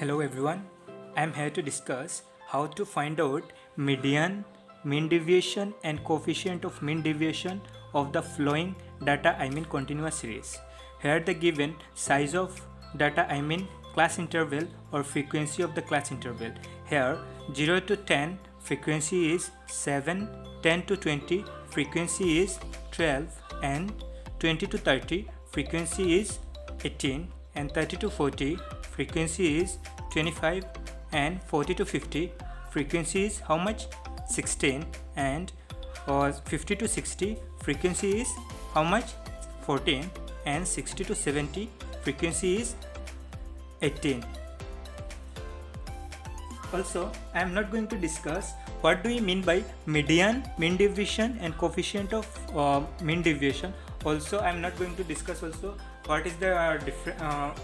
Hello everyone, I am here to discuss how to find out median, mean deviation and coefficient of mean deviation of the following data continuous series. Here the given size of data class interval or frequency of the class interval. Here 0 to 10 frequency is 7, 10 to 20 frequency is 12 and 20 to 30 frequency is 18 and 30 to 40 frequency is 25 and 40 to 50 frequency is how much 16 and 50 to 60 frequency is how much 14 and 60 to 70 frequency is 18. Also, I am not going to discuss what do we mean by median, mean deviation and coefficient of mean deviation. Also, I am not going to discuss also what is the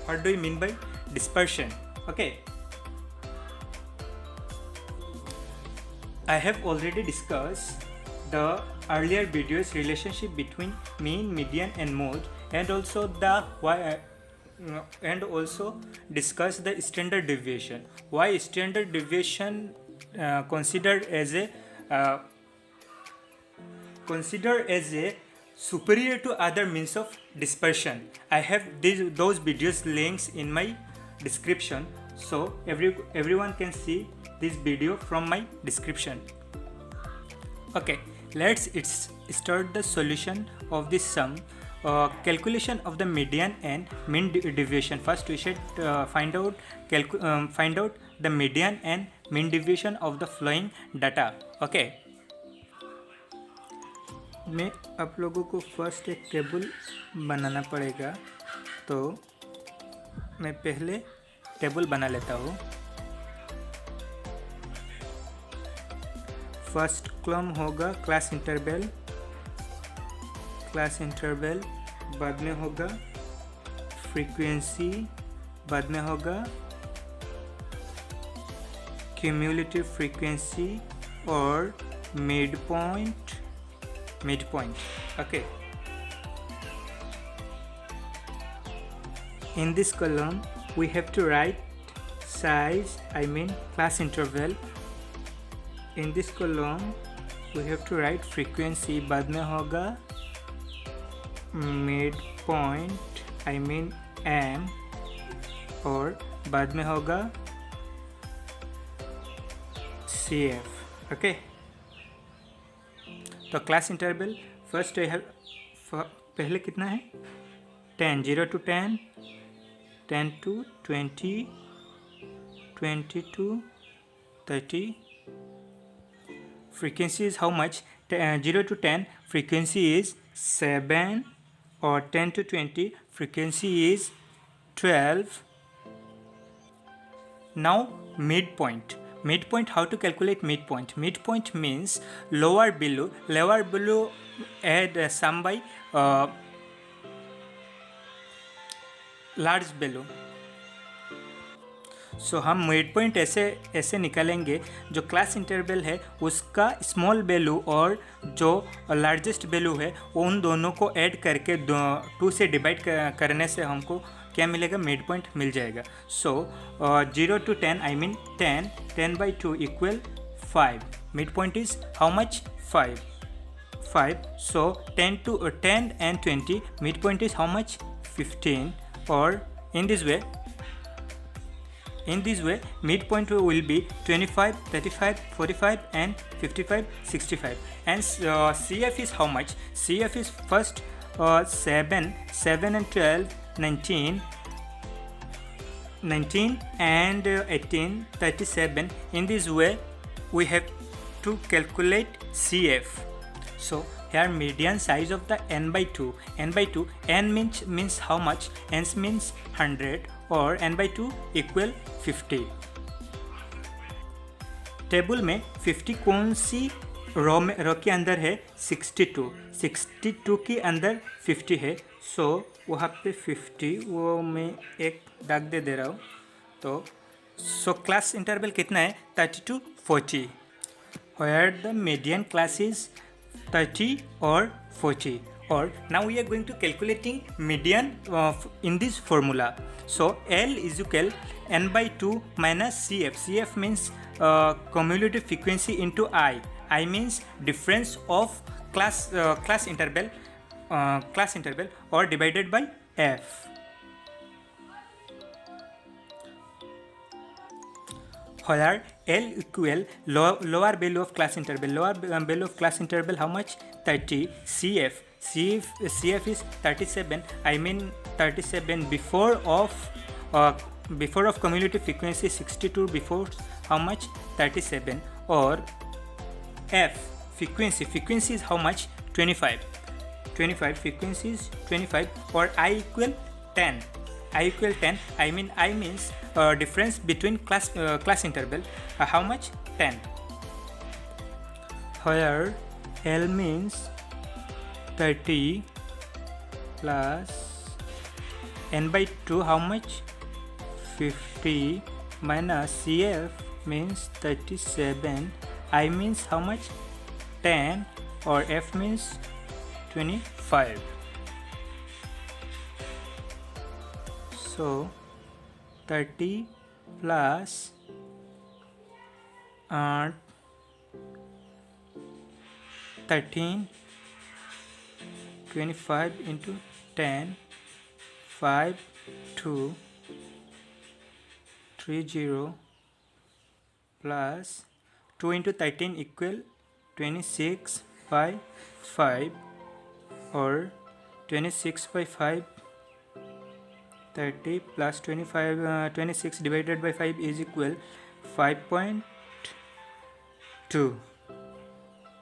what do we mean by dispersion. Okay, I have already discussed the earlier videos relationship between mean, median and mode, and also the and also discuss the standard deviation. Why standard deviation considered as a superior to other means of dispersion. I have those videos links in my description, so everyone can see this video from my description. Okay, let's start the solution of this sum. Calculation of the median and mean deviation. First we should find out the median and mean deviation of the following data. Okay, मैं आप लोगों को first एक table बनाना पड़ेगा, तो मैं पहले table बना लेता हूँ. फर्स्ट कॉलम होगा क्लास इंटरवल, बाद में होगा फ्रीक्वेंसी, बाद में होगा क्यूम्युलेटिव फ्रीक्वेंसी और mid point. Okay, in this column we have to write size, class interval. In this column we have to write frequency, बाद में होगा मिड पॉइंट m, और बाद में होगा CF. ओके, तो क्लास इंटरवल फर्स्ट पहले कितना है 10, 0 to 10, 10 to 20, 20 to 30. Frequency is how much? 0 to 10 frequency is 7, or 10 to 20 frequency is 12. Now midpoint. How to calculate midpoint? Midpoint means lower below add sum by large below. सो हम mid point ऐसे निकालेंगे, जो class interval है उसका small value और जो largest value है उन दोनों को ऐड करके 2 से डिवाइड करने से हमको क्या मिलेगा, मिड पॉइंट मिल जाएगा. सो 0 to 10 10 by 2 equal 5. Mid point is how much 5. So 10 and 20 mid point is how much 15. और in this way midpoint will be 25, 35, 45 and 55, 65. And CF is how much? CF is first 7 and 12, 19 and 18, 37. In this way we have to calculate CF. So here median size of the n by 2. N means how much? N means 100 और n by 2 equal 50. Table में 50 कौन सी रो के अंदर है? 62 के अंदर 50 है. सो वहाँ पे 50 वो मैं एक दाग दे रहा हूँ. तो सो क्लास इंटरवल कितना है? 30 to 40. Where the median class is 30 or 40. Or now we are going to calculating median in this formula. So L is equal n by 2 minus CF. CF means cumulative frequency into I. I means difference of class interval or divided by F. Where L equal lower value of class interval. Lower value of class interval how much? 30. CF is 37. I mean 37 before of cumulative frequency 62, before how much? 37. Or F frequency is how much? 25. Frequency is 25. Or I equal 10. I means difference between class interval how much? 10. Where L means 30 plus n by 2 how much? 50 minus CF means 37. I means how much? 10. Or F means 25. So 30 plus 13, 25 into 10, 5, 2, 30 plus 2 into 13 equal 26 by 5, or 26 by 5, 30 plus 25, 26 divided by 5 is equal 5.2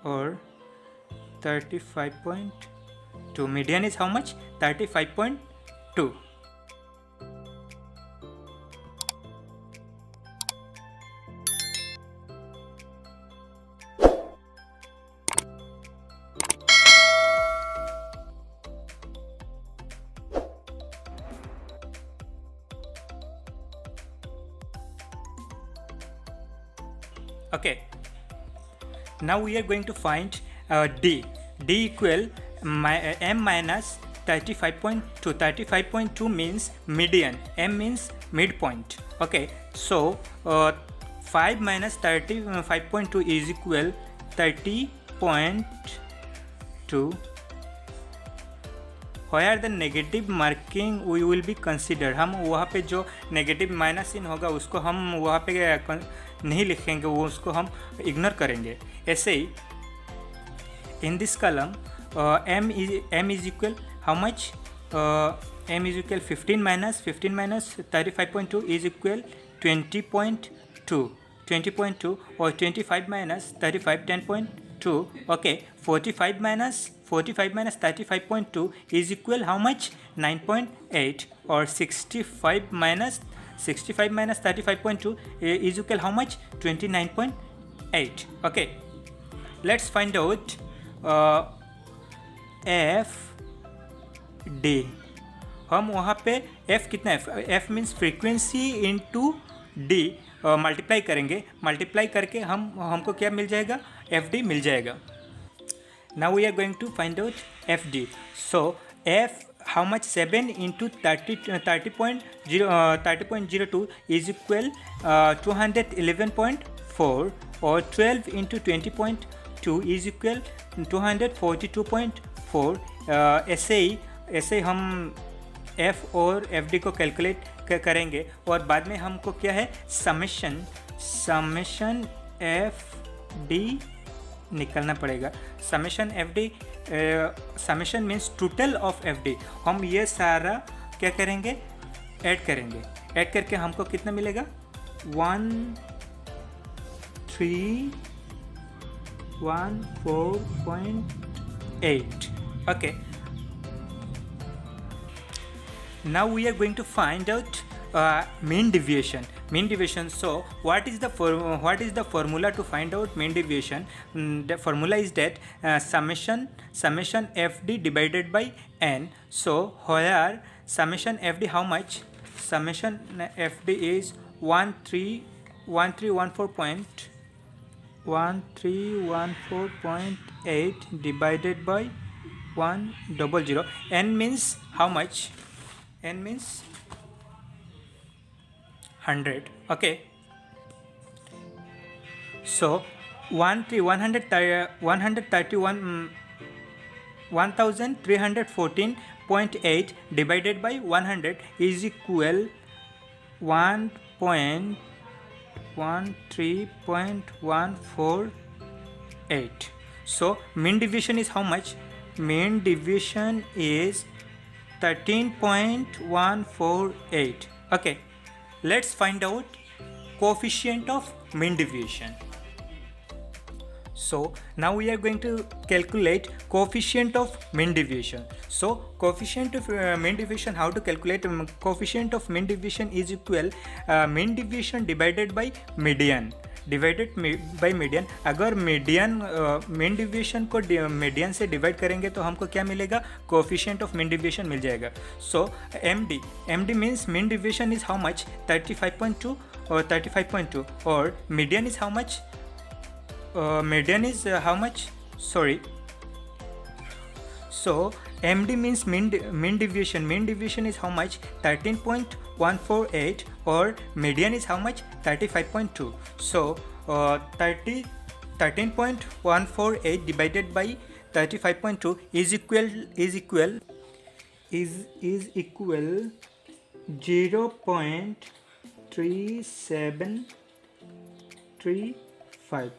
or 35.2. Median is how much? 35.2. Okay, now we are going to find D equal M minus 35.2. 35.2 means median, M means midpoint. Okay, so 5 minus 35.2 is equal 30.2. where the negative marking we will be consider. हम वहाँ पे जो negative minus इन होगा उसको हम वहाँ पे नहीं लिखेंगे, वो उसको हम इग्नोर करेंगे. ऐसे ही in this column m is equal how much? M is equal 15 minus 35.2 is equal 20.2. 20.2 or 25 minus 35, 10.2. Okay, 45 minus 35.2 is equal how much? 9.8. or 65 minus 35.2 is equal how much? 29.8. Okay, let's find out F D. हम वहाँ पे F कितना है? F means frequency into D multiply करेंगे. Multiply करके हमको क्या मिल जाएगा? FD मिल जाएगा. Now we are going to find out FD. So F how much? 7 into 30.02 is equal 211.4, or 12 into 20.2 is equal 242.4. ऐसे ही हम F और FD को कैलकुलेट करेंगे और बाद में हमको क्या है? समेशन FD निकलना पड़ेगा. Summation FD, summation means total of FD. हम ये सारा क्या करेंगे? ऐड करेंगे. ऐड करके हमको कितना मिलेगा? 1314.8. Okay, now we are going to find out mean deviation. So what is the formula to find out mean deviation? The formula is that summation FD divided by n. So where summation FD how much? Summation FD is 1314.8 divided by 100. N means how much? N means 100. Okay. So 1314.8 divided by 100 is equal 1.13.148. So mean deviation is how much? Mean deviation is 13.148. Okay, let's find out coefficient of mean deviation. So now we are going to calculate coefficient of mean deviation. So coefficient of mean deviation, how to calculate? Coefficient of mean deviation is equal mean deviation divided by median, divided by median. अगर mean deviation को median से divide करेंगे तो हमको क्या मिलेगा? Coefficient of mean deviation मिल जाएगा. So M D means mean deviation is how much? 35.2 और 35.2. और median is how much? Median is how much? Sorry. So MD means mean deviation. Mean deviation is how much? 13.148 or median is how much? 35.2. So 13.148 divided by 35.2 is equal 0.3735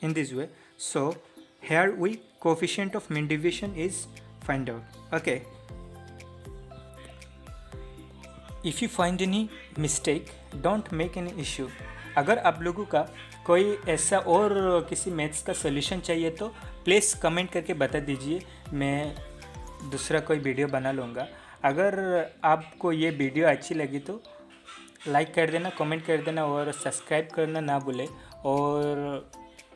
in this way. So here we coefficient of mean deviation is find out. Okay, if you find any mistake, don't make any issue. अगर आप लोगों का कोई ऐसा और किसी maths का solution चाहिए तो प्लीज़ कमेंट करके बता दीजिए, मैं दूसरा कोई वीडियो बना लूँगा. अगर आपको ये वीडियो अच्छी लगी तो लाइक कर देना, कमेंट कर देना और सब्सक्राइब करना ना भूलें. और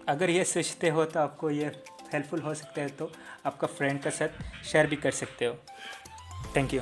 अगर ये सोचते हो तो आपको ये हेल्पफुल हो सकता है तो आपका फ्रेंड के साथ शेयर भी कर सकते हो. Thank you.